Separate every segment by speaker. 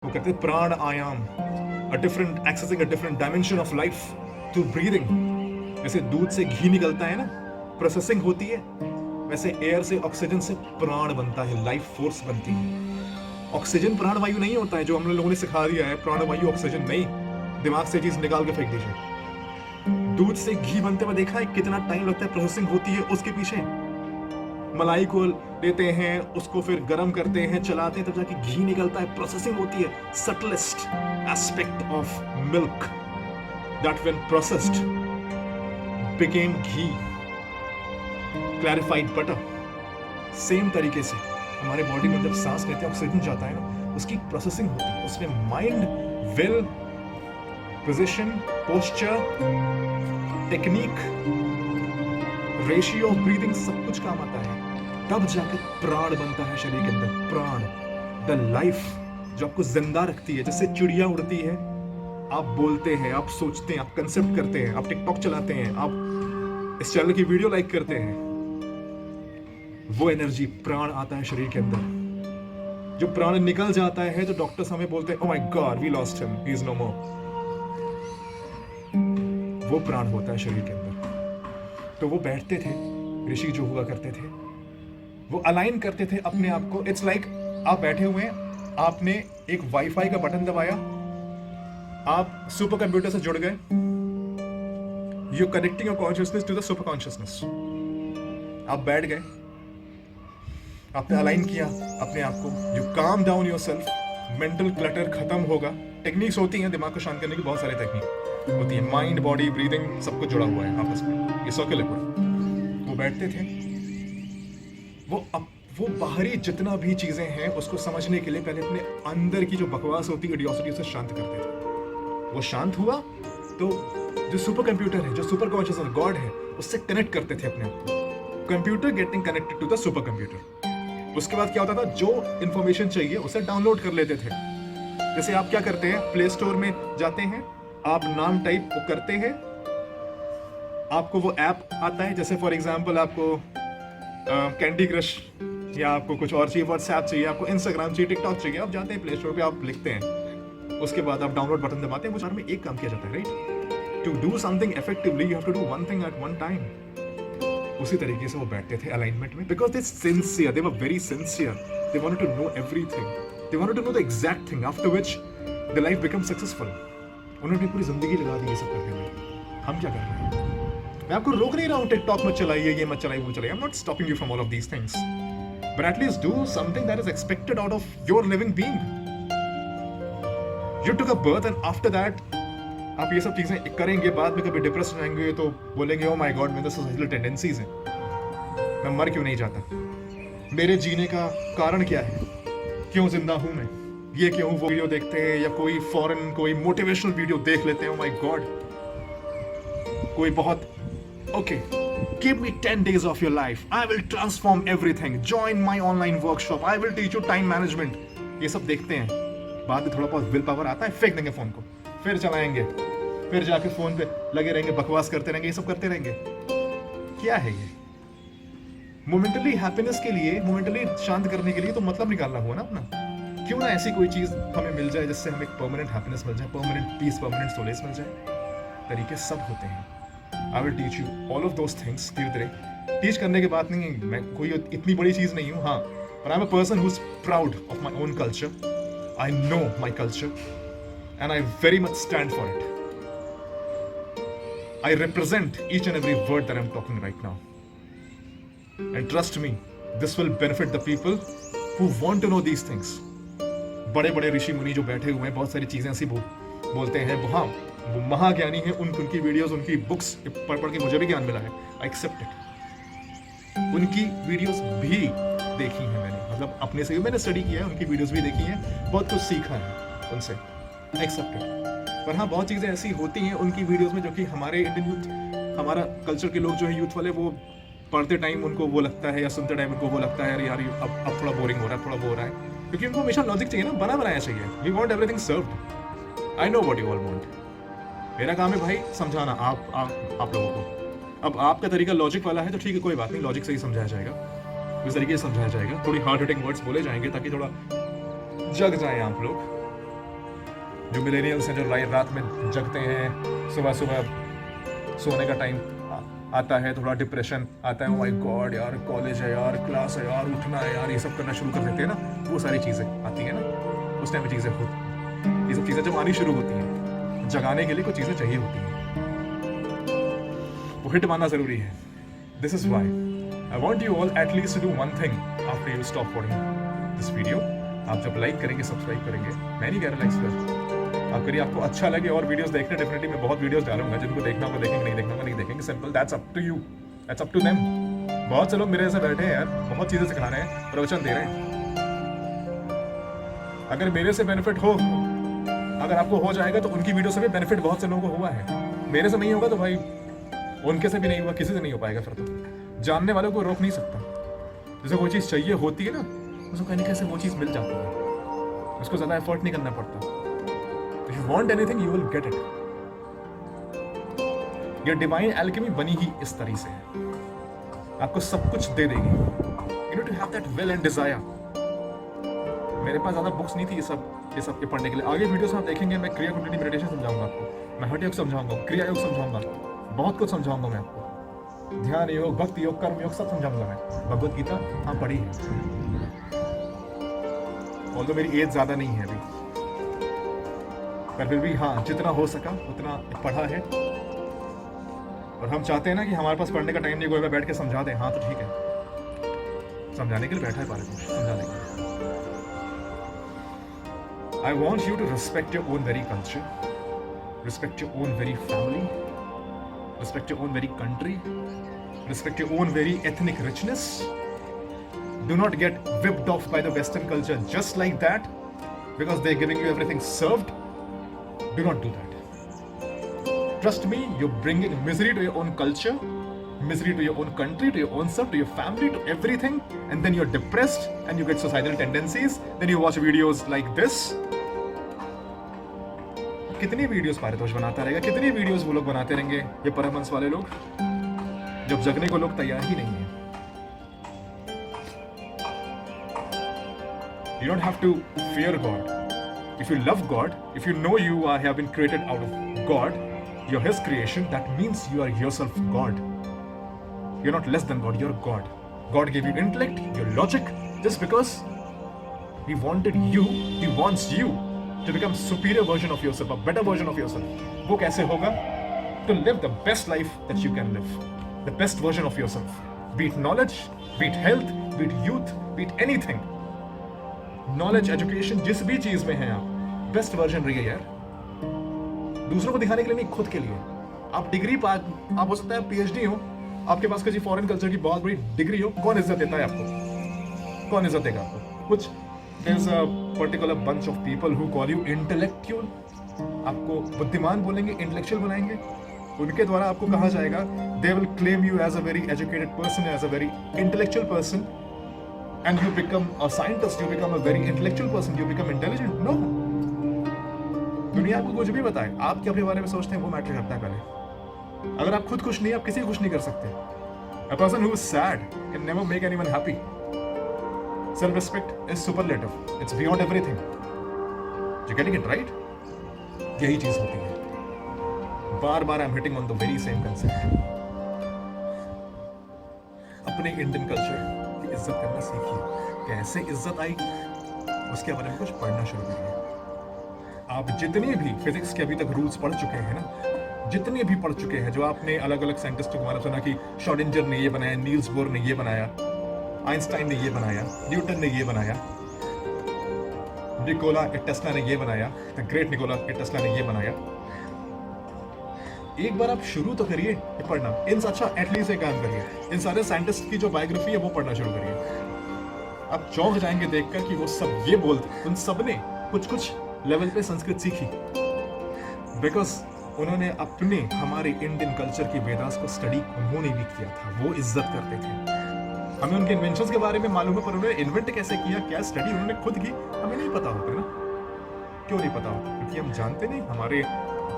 Speaker 1: वो कहते हैं प्राण आयाम, a different accessing a different dimension of life through breathing। जैसे दूध से घी निकलता है ना, प्रोसेसिंग होती है, वैसे एयर से ऑक्सीजन से प्राण बनता है, लाइफ फोर्स बनती है। ऑक्सीजन प्राण वायु नहीं होता है जो हम लोगों ने सिखा दिया है, प्राण वायु ऑक्सीजन नहीं, दिमाग से चीज निकाल के फेंक दीजिए। दूध से घी बनते हुए देखा है कितना टाइम लगता है, प्रोसेसिंग होती है उसके पीछे। मलाई को लेते हैं, उसको फिर गर्म करते हैं, चलाते हैं, तब जाके घी निकलता है, प्रोसेसिंग होती है। Subtlest aspect of milk that when processed became ghee, clarified butter. Same तरीके से हमारे बॉडी में जब सांस लेते हैं, ऑक्सीजन जाता है ना, उसकी प्रोसेसिंग होती है, उसमें mind, will, position, posture, technique, ratio of breathing, सब कुछ काम आता है। तब जाकर प्राण बनता है शरीर के अंदर। प्राण, द लाइफ जो आपको जिंदा रखती है। जैसे चिड़िया उड़ती है, आप बोलते हैं, आप सोचते हैं, आप कंसेप्ट करते हैं, आप टिकटॉक चलाते हैं, आप इस चैनल की वीडियो लाइक करते हैं, वो एनर्जी, प्राण आता है शरीर के अंदर। जो प्राण निकल जाता है तो डॉक्टर्स हमें बोलते हैं, oh my God, we lost him, he is no more. वो प्राण होता है शरीर के अंदर। तो वो बैठते थे, ऋषि जो हुआ करते थे, वो अलाइन करते थे अपने आप को। इट्स लाइक आप बैठे हुए हैं, आपने एक वाईफाई का बटन दबाया, आप सुपर कंप्यूटर से जुड़ गए, you connecting your consciousness to the super consciousness. आप बैठ गए, आपने अलाइन किया अपने आप को, you calm down your self, mental clutter खत्म होगा। टेक्निक्स होती हैं दिमाग को शांत करने की, बहुत सारी टेक्निक होती है, माइंड, बॉडी, ब्रीदिंग, सब कुछ जुड़ा हुआ है आपस में, ये सर्कल है पूरा। वो बैठते थे, वो बाहरी जितना भी चीजें हैं उसको समझने के लिए पहले अपने अंदर की जो बकवास होती है, इडियोसिटी, उसे शांत करते थे। वो शांत हुआ तो जो सुपर कंप्यूटर है, जो सुपर कॉन्शियसनेस गॉड है, उससे कनेक्ट करते थे अपने आप को। Computer getting connected to the super computer. उसके बाद क्या होता था, जो इंफॉर्मेशन चाहिए उसे डाउनलोड कर लेते थे। जैसे आप क्या करते हैं, प्ले स्टोर में जाते हैं, आप नाम टाइप करते हैं, आपको वो ऐप आता है। जैसे फॉर एग्जांपल आपको कैंडी क्रश या आपको कुछ और चाहिए, व्हाट्सएप चाहिए, आपको इंस्टाग्राम चाहिए, टिकटॉक चाहिए, आप जाते हैं प्ले स्टोर पे, आप लिखते हैं, उसके बाद आप डाउनलोड बटन दबाते हैं। वो चार में एक काम किया जाता है, right? To do something effectively you have to do one thing at one time. उसी तरीके से वो बैठते थे अलाइनमेंट में, because they sincere, they were very sincere, they wanted to know everything, they wanted to know the exact thing after which the life become successful. उन्होंने पूरी जिंदगी लगा दी ये सब करने में। हम क्या कर रहे हैं? मैं आपको रोक नहीं रहा हूँ, टिकटॉक मत चलाइए, ये मत चलाइए, वो चलाइए, I am not stopping you from all of these things, but at least do something that is expected out of your living being. You took a birth and after that आप ये सब चीजें करेंगे, बाद में कभी डिप्रेस हो जाएंगे तो बोलेंगे, ओह माय गॉड, मेरे तो सुसाइडल टेंडेंसीज हैं, मैं मर क्यों नहीं जाता, मेरे जीने का कारण क्या है, क्यों जिंदा हूं मैं, ये क्यों। वो वीडियो देखते हैं या कोई फॉरेन कोई मोटिवेशनल वीडियो देख लेते हैं, ओह माय गॉड, कोई बहुत okay, give me 10 days of your life, I will transform everything, join my online workshop, I will teach you time management। ये सब देखते हैं, बाद में थोड़ा बहुत विल पावर आता है, फेंक देंगे फोन को, फिर चलाएंगे, फिर जाके फोन पे लगे रहेंगे, बकवास करते रहेंगे, ये सब करते रहेंगे। क्या है ये? मोमेंटली हैप्पीनेस के लिए, मोमेंटली शांत करने के लिए तो मतलब निकालना हुआ ना अपना। क्यों ना ऐसी कोई चीज हमें मिल जाए जिससे हमें परमानेंट हैप्पीनेस मिल जाए, परमानेंट पीस, परमानेंट सोलेस मिल जाए। तरीके सब होते हैं। I will teach you all of those things धीरे धीरे। टीच करने की बात नहीं है, मैं कोई इतनी बड़ी चीज नहीं हूँ, हाँ, but I'm a person who's proud of my own culture. I know my culture and I very much stand for it. I represent each and every word that I'm talking right now. And trust me, this will benefit the people who want to know these things. बड़े बड़े ऋषि मुनि जो बैठे हुए हैं, बहुत सारी चीजें ऐसी बोलते हैं, हाँ, वो महाज्ञानी है, उनकी वीडियोस, उनकी बुक्स पढ़ के मुझे भी ज्ञान मिला है, आई एक्सेप्ट इट। उनकी वीडियोस भी देखी हैं मैंने, मतलब अपने से भी मैंने स्टडी किया है, उनकी वीडियोस भी देखी हैं, बहुत कुछ सीखा है उनसे, आई एक्सेप्ट इट। पर हाँ, बहुत चीज़ें ऐसी होती हैं उनकी वीडियोस में जो कि हमारे इंडियन यूथ, हमारा कल्चर के लोग जो है यूथ वाले, वो पढ़ते टाइम उनको वो लगता है या सुनते टाइम उनको वो लगता है, यार अब थोड़ा बोरिंग हो रहा है, थोड़ा बोर है, क्योंकि उनको हमेशा लॉजिक चाहिए ना, बना बनाया चाहिए। We want everything served. I know what you all want. मेरा काम है भाई समझाना आप लोगों को। अब आपका तरीका लॉजिक वाला है तो ठीक है, कोई बात नहीं, लॉजिक से ही समझाया जाएगा, उस तरीके से समझाया जाएगा, थोड़ी हार्ड हिटिंग वर्ड्स बोले जाएंगे ताकि थोड़ा जग जाए आप लोग। जो मिलेनियल्स हैं जो रात में जगते हैं, सुबह सुबह सोने का टाइम आता है, थोड़ा डिप्रेशन आता है, माय गॉड यार कॉलेज है यार, क्लास है यार, उठना है यार, ये सब करना शुरू कर देते हैं ना, वो सारी चीज़ें आती हैं ना, उस टाइम में चीज़ें होती, ये सब चीज़ें जब आनी शुरू होती हैं, जगाने के लिए कुछ चीज़ें चाहिए होती हैं, वो हिट मानना ज़रूरी है। This is why I want you all at least to do one thing after you stop watching this video. आप जब लाइक करेंगे, सब्सक्राइब करेंगे, मैं नहीं कह रहा लाइक्स कर, आप करिए, आपको अच्छा लगे और वीडियोस देखने, डेफिनेटली मैं बहुत वीडियोस डालूंगा, जिनको देखना होगा देखेंगे, नहीं देखना होगा नहीं देखेंगे, simple, that's up to you, that's up to them. बहुत से लोग मेरे ऐसे बैठे हैं यार, बहुत चीज़ें सिखा रहे हैं, प्रवचन दे रहे हैं, अगर मेरे से बेनिफिट हो, अगर आपको हो जाएगा तो उनकी वीडियो से भी बेनिफिट बहुत से लोगों को हुआ है, मेरे से नहीं होगा तो भाई उनके से भी नहीं हुआ, किसी से नहीं हो पाएगा। फिर तो जानने वालों को रोक नहीं सकता, जैसे कोई चीज़ चाहिए होती है ना, उसको कहीं ना कहीं से वो चीज़ मिल जाती है, उसको ज़्यादा एफर्ट नहीं करना पड़ता। If you want anything, you will get it. ये डिवाइन एल्केमी बनी ही इस तरह से है, आपको सब कुछ दे देगी। You need to have that will and desire. मेरे पास ज़्यादा बुक्स नहीं थी ये सब पढ़ने के लिए। आगे वीडियोस में आप देखेंगे, मैं क्रिया कुंडली मेडिटेशन समझाऊंगा आपको, मैं हठ योग समझाऊंगा, क्रिया योग समझाऊंगा, बहुत कुछ समझाऊंगा मैं आपको, ध्यान योग, भक्ति योग, कर्म योग सब समझाऊंगा मैं। भगवत गीता हाँ पढ़ी है, और मेरी एज ज़्यादा नहीं है अभी, पर फिर भी हाँ जितना हो सका उतना पढ़ा है, और हम चाहते हैं ना कि हमारे पास पढ़ने का टाइम नहीं, कोई बैठ के समझा दें, हाँ तो ठीक है, समझाने के लिए बैठा है पारे कुछ समझाने के लिए। I want you to respect your own very culture, respect your own very family, respect your own very country, respect your own very ethnic richness. Do not get whipped off by the Western culture just like that because they're giving you everything served. Do not do that. Trust me, you're bringing misery to your own culture, misery to your own country, to your own self, to your family, to everything, and then you're depressed and you get suicidal tendencies. Then you watch videos like this. कितनी videos Paritosh बनाता रहेगा, कितनी videos वो लोग बनाते रहेंगे, ये परमहंस वाले लोग, जब जगने को लोग तैयार ही नहीं है। You don't have to fear God. If you love God, if you know you have been created out of God, you're His creation, that means you are yourself God. You're not less than God, you're God. God gave you intellect, your logic, just because He wanted you, He wants you to become superior version of yourself, a better version of yourself. वो कैसे होगा? To live the best life that you can live, the best version of yourself. Be it knowledge, be it health, be it youth, be it anything. Knowledge, education, जिस भी चीज में हैं आप, best version रहिए यार, दूसरों को दिखाने के लिए नहीं, खुद के लिए। आप डिग्री आप हो सकता है पीएचडी हो, आपके पास किसी फॉरेन कल्चर की बहुत बड़ी डिग्री हो, कौन इज्जत देता है आपको? कौन इज्जत देगा आपको? कुछ there's a particular bunch of people who call you intellectual, आपको बुद्धिमान बोलेंगे, इंटेलेक्चुअल बनाएंगे, उनके द्वारा आपको कहा जाएगा, they will claim you as a very educated person, as a very intellectual person, and you become a scientist, you become a very intellectual person, you become intelligent. No, दुनिया आपको कुछ भी बताए, आप क्या अपने बारे में सोचते हैं वो मैटर करता है पहले। अगर आप खुद खुश नहीं, आप किसी को खुश नहीं कर सकते। A person who is sad can never make anyone happy. Self-respect is superlative. It's beyond everything. You getting it right? यही चीज होती है। बार बार I'm hitting on the very same concept. अपने इंडियन कल्चर की इज्जत करना सीखिए। कैसे इज्जत आई, उसके बारे में कुछ पढ़ना शुरू करिए। आप जितने भी फिजिक्स के अभी तक रूल्स पढ़ चुके हैं ना, जितने भी पढ़ चुके हैं, जो आपने अलग अलग साइंटिस्टों के बारे में सुना कि श्रोडिंगर ने ये बनाया, नील्स बोर ने ये बनाया, आइंस्टाइन ने ये बनाया, न्यूटन ने ये बनाया, निकोला टेस्ला ने ये बनाया, द ग्रेट निकोला टेस्ला ने ये बनाया। एक बार आप शुरू तो करिए पढ़ना, इन अच्छा एटलीस्ट एक काम करिए, इन सारे साइंटिस्ट की जो बायोग्राफी है वो पढ़ना शुरू करिए। आप चौंक जाएंगे देखकर कि वो सब ये बोलते, उन सब ने कुछ कुछ लेवल पे संस्कृत सीखी, बिकॉज उन्होंने अपने हमारे इंडियन कल्चर की वेदास को स्टडी उन्होंने भी किया था, वो इज्जत करते थे। हमें उनके इन्वेंशंस के बारे में मालूम है, पर उन्होंने इन्वेंट कैसे किया, क्या स्टडी उन्होंने खुद की, हमें नहीं पता होता ना। क्यों नहीं पता होता? क्योंकि हम जानते नहीं, हमारे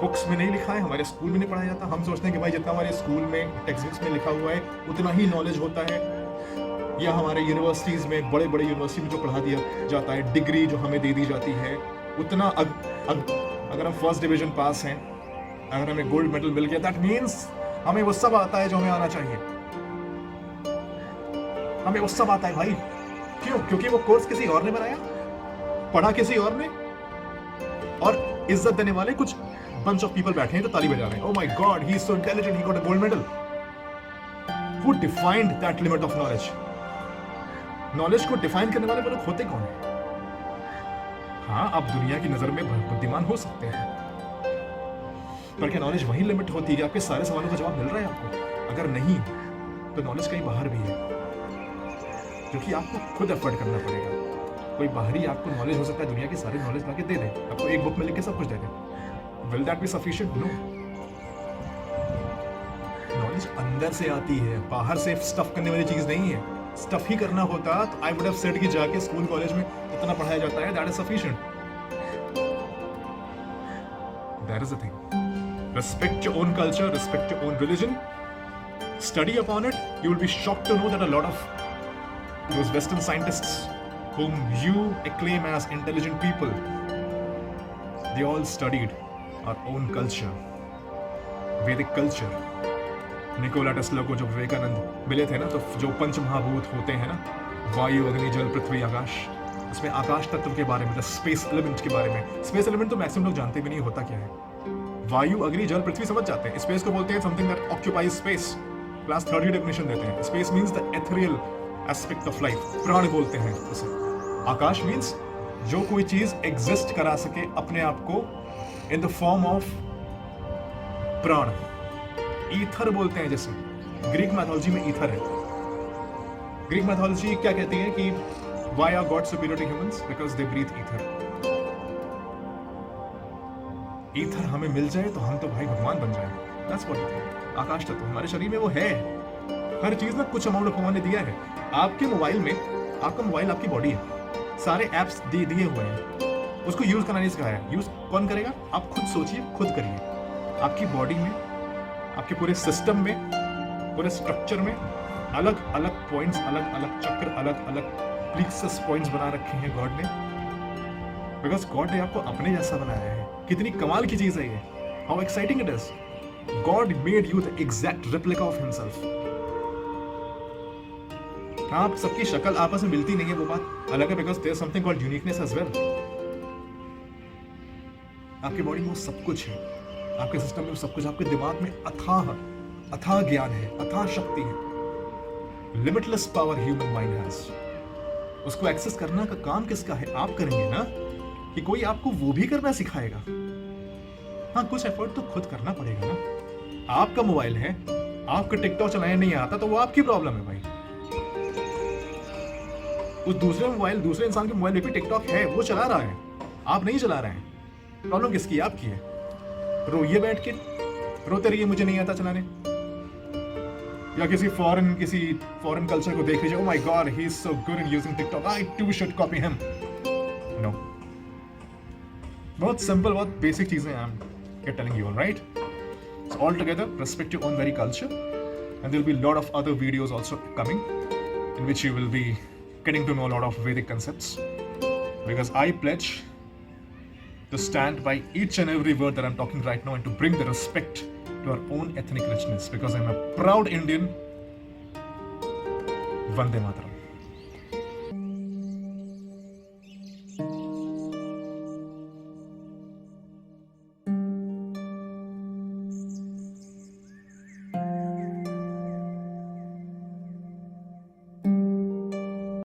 Speaker 1: बुक्स में नहीं लिखा है, हमारे स्कूल में नहीं पढ़ाया जाता। हम सोचते हैं कि भाई जितना हमारे स्कूल में टेक्स्ट बुक्स में लिखा हुआ है उतना ही नॉलेज होता है, या हमारे यूनिवर्सिटीज़ में, बड़े बड़े यूनिवर्सिटी में जो पढ़ा दिया जाता है, डिग्री जो हमें दे दी जाती है, उतना अगर हम फर्स्ट डिवीजन पास हैं, अगर हमें गोल्ड मेडल मिल गया, दैट मीन्स हमें वो सब आता है जो हमें आना चाहिए। हमें वो सब आता है भाई। क्यों? क्योंकि वो कोर्स किसी और ने बनाया, पढ़ा किसी और ने, और इज्जत देने वाले कुछ bunch of people बैठे हैं जो ताली बजा रहे हैं। Oh my God, he is so intelligent, he got a gold medal. Who defined that limit of knowledge? Knowledge को डिफाइन करने वाले लोग होते कौन हैं? हाँ, आप दुनिया की नजर में बुद्धिमान हो सकते हैं, पर क्या नॉलेज वही लिमिट होती है? आपके सारे सवालों का जवाब मिल रहा है आपको? अगर नहीं, तो नॉलेज कहीं बाहर भी है, जो कि आपको खुद एफर्ट करना पड़ेगा। कोई बाहरी आपको नॉलेज हो सकता है, दुनिया की सारी नॉलेज लाके दे दे, आपको एक बुक में लिख के सब कुछ दे दे। Will that be sufficient? No. Knowledge अंदर से आती है, बाहर से स्टफ करने वाली चीज नहीं है। स्टफ ही करना होता तो आई वुड हैव सेड कि जाके स्कूल कॉलेज में इतना पढ़ाया जाता है, that is sufficient. That is the thing. Respect your own culture, respect your own religion, study upon it. You will be shocked to know that a lot of those Western scientists whom you acclaim as intelligent people, they all studied our own culture, Vedic culture. Nikola Tesla को जब विवेकानंद मिले थे ना, तो जो पंच महाभूत होते हैं ना, वायु, अग्नि, जल, पृथ्वी, आकाश, उसमें आकाश तत्व के बारे में, स्पेस एलिमेंट के बारे में। स्पेस एलिमेंट तो मैक्सिमम लोग जानते भी नहीं होता क्या है। वायु, अग्नि, जल, पृथ्वी समझ जाते हैं। स्पेस को बोलते हैं something that occupies space. Class 30 definition देते हैं। Space means the ethereal aspect of life, प्राण बोलते हैं उसे। आकाश मींस जो कोई चीज एग्जिस्ट करा सके अपने आप को in the form of prana. Ether बोलते हैं, जैसे ग्रीक मैथोलॉजी में ईथर है। ग्रीक मैथोलॉजी क्या कहती है कि why are god superior to humans? Because they breathe ether. Ether हमें मिल जाए तो हम तो भाई भगवान बन जाए। दैट्स व्हाट आकाश तत्व हमारे शरीर में वो है। हर चीज ना कुछ अमाउंट भगवान ने दिया है। आपके मोबाइल में, आपका मोबाइल आपकी बॉडी है, सारे एप्स दिए हुए हैं, उसको यूज करना नहीं सिखाया है। यूज कौन करेगा? आप खुद सोचिए, खुद करिए। आपकी बॉडी में, आपके पूरे सिस्टम में, पूरे स्ट्रक्चर में अलग अलग पॉइंट्स, अलग अलग चक्र, अलग अलग प्लीक्सस पॉइंट्स बना रखे हैं गॉड ने, बिकॉज गॉड ने आपको अपने जैसा बनाया है। कितनी कमाल की चीज है ये। How exciting it is. God made you the exact replica of himself. आप सबकी शक्ल आपस में मिलती नहीं है, वो बात अलग है, because there is something called uniqueness as well. आपकी बॉडी में वो सब कुछ है, आपके सिस्टम में वो सब कुछ, आपके दिमाग में अथाह ज्ञान है, अथाह शक्ति है। Limitless power human mind has. उसको एक्सेस करना का काम किसका है? आप करेंगे ना, कि कोई आपको वो भी करना सिखाएगा? हाँ, कुछ एफर्ट तो खुद करना पड़ेगा ना। आपका मोबाइल है, आपको टिकटॉक चलाने नहीं आता तो वो आपकी प्रॉब्लम है भाई। उस दूसरे इंसान के मोबाइल में भी टिकटॉक है, वो चला रहा है, आप नहीं चला रहे हैं। प्रॉब्लम किसकी? आपकी है। रोइए बैठ के, रोते रहिए मुझे नहीं आता चलाने, या किसी फॉरेन कल्चर को देख लीजिए, oh my god he is so good in using TikTok, I too should copy him. No, बहुत सिंपल, बहुत बेसिक चीजें I am telling you, right? So all together respect your own very culture, and there will be a lot of other videos also coming in which you will be getting to know a lot of Vedic concepts, because I pledge to stand by each and every word that I'm talking right now and to bring the respect to our own ethnic richness, because I'm a proud Indian. Vande Mataram.